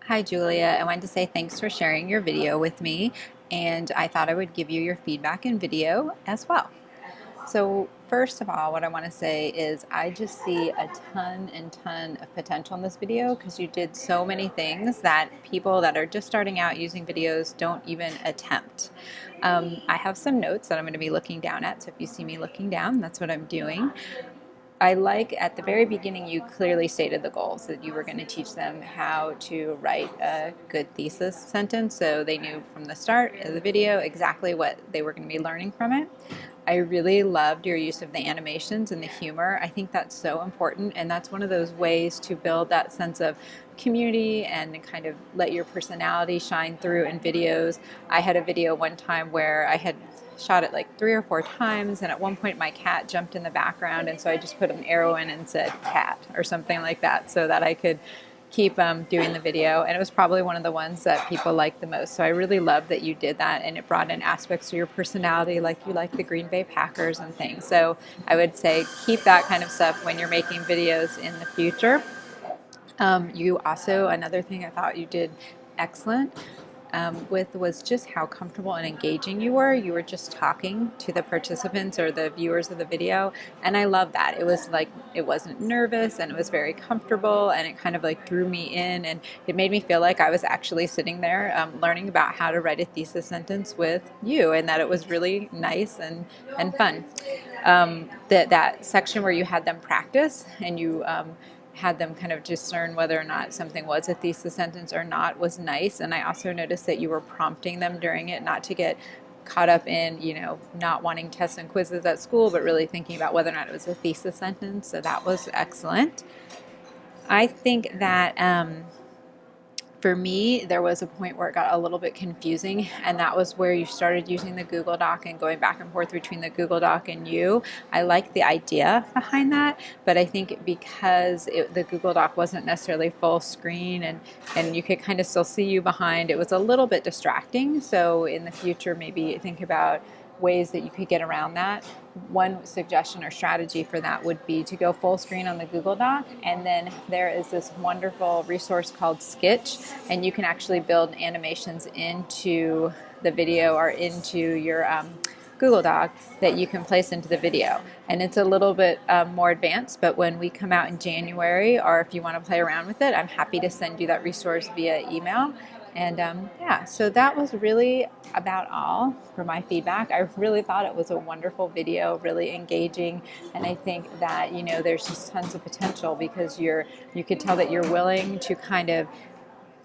Hi Julia, I wanted to say thanks for sharing your video with me, and I thought I would give you your feedback in video as well. So first of all, what I want to say is I just see a ton of potential in this video because you did so many things that people that are just starting out using videos don't even attempt. I have some notes that I'm going to be looking down at, so if you see me looking down, that's what I'm doing. I like at the very beginning, you clearly stated the goals that you were going to teach them how to write a good thesis sentence so they knew from the start of the video exactly what they were going to be learning from it. I really loved your use of the animations and the humor. I think that's so important, and that's one of those ways to build that sense of community and kind of let your personality shine through in videos. I had a video one time where I had shot it like 3 or 4 times, and at one point my cat jumped in the background, and so I just put an arrow in and said cat or something like that so that I could keep doing the video, and it was probably one of the ones that people liked the most. So I really love that you did that, and it brought in aspects to your personality, like you like the Green Bay Packers and things. So I would say keep that kind of stuff when you're making videos in the future. You also, another thing I thought you did excellent with was just how comfortable and engaging you were. You were just talking to the participants or the viewers of the video, and I love that. It was like it wasn't nervous, and it was very comfortable, and it kind of like drew me in, and it made me feel like I was actually sitting there learning about how to write a thesis sentence with you, and that it was really nice and fun. That section where you had them practice and you had them kind of discern whether or not something was a thesis sentence or not was nice. And I also noticed that you were prompting them during it not to get caught up in, not wanting tests and quizzes at school, but really thinking about whether or not it was a thesis sentence. So that was excellent. I think that for me, there was a point where it got a little bit confusing, and that was where you started using the Google Doc and going back and forth between the Google Doc and you. I like the idea behind that, but I think because the Google Doc wasn't necessarily full screen and you could kind of still see you behind, it was a little bit distracting. So in the future, maybe think about ways that you could get around that. One suggestion or strategy for that would be to go full screen on the Google Doc, and then there is this wonderful resource called Skitch, and you can actually build animations into the video or into your Google Doc that you can place into the video. And it's a little bit more advanced, but when we come out in January, or if you want to play around with it, I'm happy to send you that resource via email. And yeah, so that was really about all for my feedback. I really thought it was a wonderful video, really engaging, and I think that there's just tons of potential because you could tell that you're willing to kind of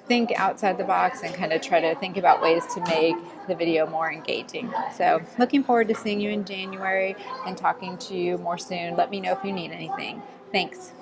think outside the box and kind of try to think about ways to make the video more engaging. So looking forward to seeing you in January and talking to you more soon. Let me know if you need anything. Thanks.